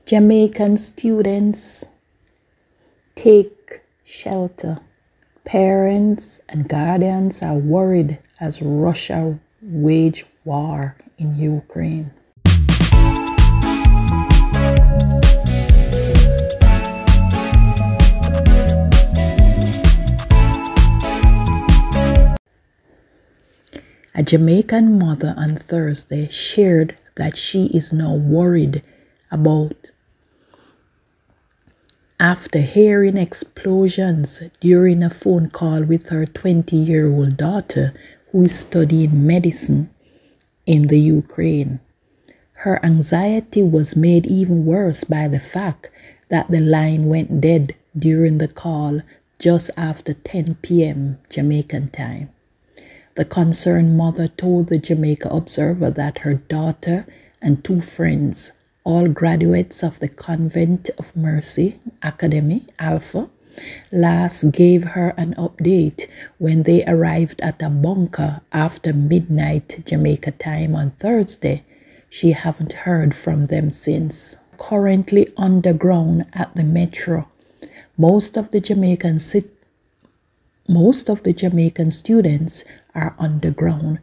Jamaican students take shelter. Parents and guardians are worried as Russia wage war in Ukraine. A Jamaican mother on Thursday shared that she is now worried about after hearing explosions during a phone call with her 20-year-old daughter who is studying medicine in the Ukraine. Her anxiety was made even worse by the fact that the line went dead during the call just after 10 p.m. Jamaican time. The concerned mother told the Jamaica Observer that her daughter and two friends, all graduates of the Convent of Mercy Academy, Alpha, last gave her an update when they arrived at a bunker after midnight Jamaica time on Thursday. She haven't heard from them since. Currently underground at the metro, most of the Jamaican students are underground.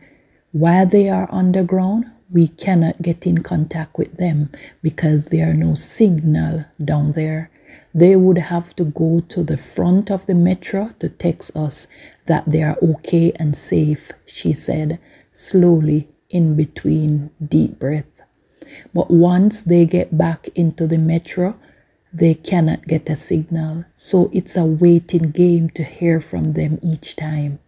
While they are underground, we cannot get in contact with them because there are no signal down there. They would have to go to the front of the metro to text us that they are okay and safe, she said, slowly in between deep breath. But once they get back into the metro, they cannot get a signal, so it's a waiting game to hear from them each time.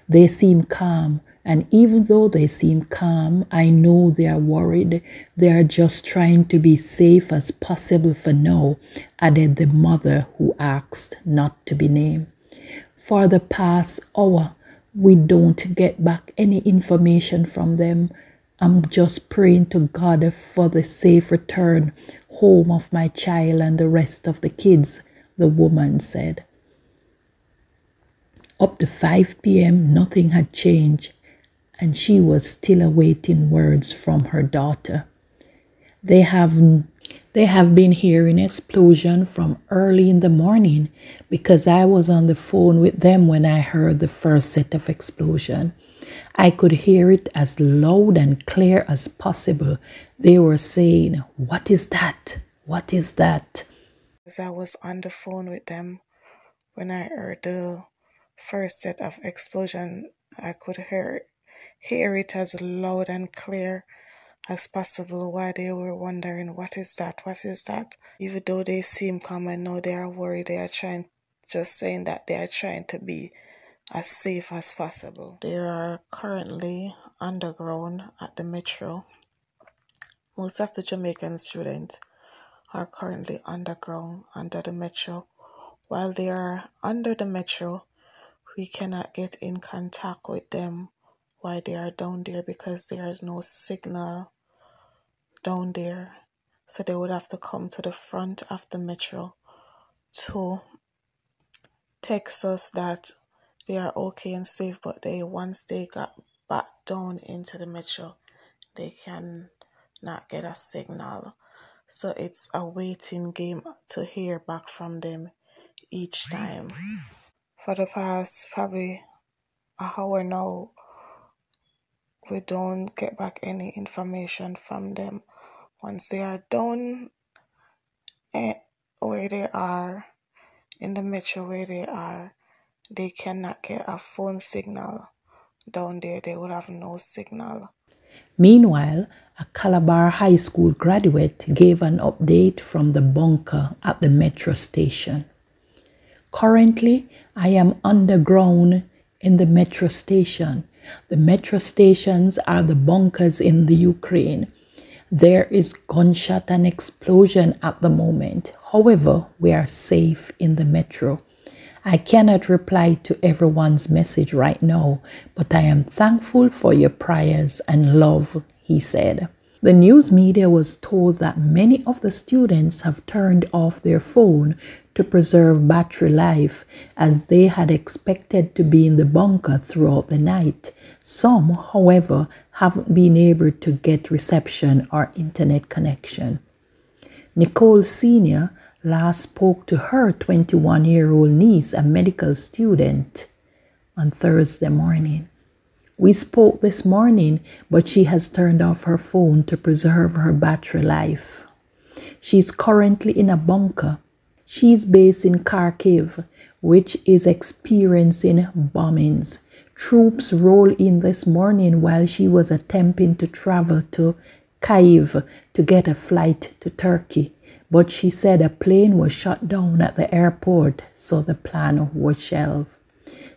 They seem calm, and even though they seem calm, I know they are worried. They are just trying to be safe as possible for now, added the mother who asked not to be named. For the past hour, we don't get back any information from them. I'm just praying to God for the safe return home of my child and the rest of the kids, the woman said. Up to 5 p.m., nothing had changed, and she was still awaiting words from her daughter. They have been hearing explosion from early in the morning because I was on the phone with them when I heard the first set of explosion. I could hear it as loud and clear as possible. They were saying, "What is that? What is that?" As I was on the phone with them when I heard the first set of explosion, I could hear it as loud and clear as possible while they were wondering, what is that? What is that? Even though they seem calm, I know they are worried. They are saying that they are trying to be as safe as possible. They are currently underground at the metro. Most of the Jamaican students are currently underground under the metro. While they are under the metro, we cannot get in contact with them while they are down there because there is no signal down there. So they would have to come to the front of the metro to text us that they are okay and safe, but once they got back down into the metro, they can not get a signal. So it's a waiting game to hear back from them each time. For the past probably an hour now, we don't get back any information from them. Once they are down where they are, in the metro where they are, they cannot get a phone signal. Down there, they would have no signal. Meanwhile, a Calabar High School graduate gave an update from the bunker at the metro station. Currently, I am underground in the metro station. The metro stations are the bunkers in the Ukraine. There is gunshot and explosion at the moment. However, we are safe in the metro. I cannot reply to everyone's message right now, but I am thankful for your prayers and love, he said. The news media was told that many of the students have turned off their phone to preserve battery life, as they had expected to be in the bunker throughout the night. Some, however, haven't been able to get reception or internet connection. Nicole Sr. last spoke to her 21-year-old niece, a medical student, on Thursday morning. We spoke this morning, but she has turned off her phone to preserve her battery life. She's currently in a bunker. She's based in Kyiv, which is experiencing bombings. Troops rolled in this morning while she was attempting to travel to Kyiv to get a flight to Turkey. But she said a plane was shut down at the airport, so the plan was shelved.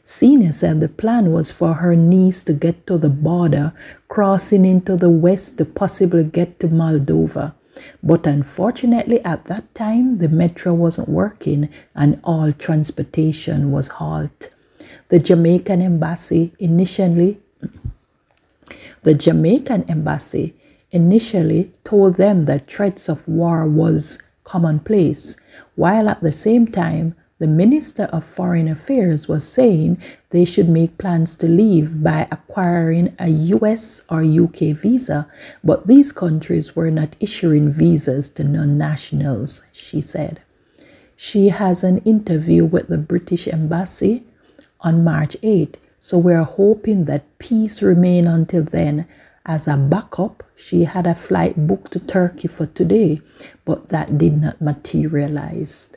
Senior said the plan was for her niece to get to the border, crossing into the west to possibly get to Moldova. But unfortunately, at that time, the metro wasn't working and all transportation was halted. The Jamaican embassy initially told them that threats of war was commonplace, while at the same time, the Minister of Foreign Affairs was saying they should make plans to leave by acquiring a US or UK visa, but these countries were not issuing visas to non-nationals, she said. She has an interview with the British Embassy on March 8, so we're hoping that peace remain until then. As a backup, she had a flight booked to Turkey for today, but that did not materialize.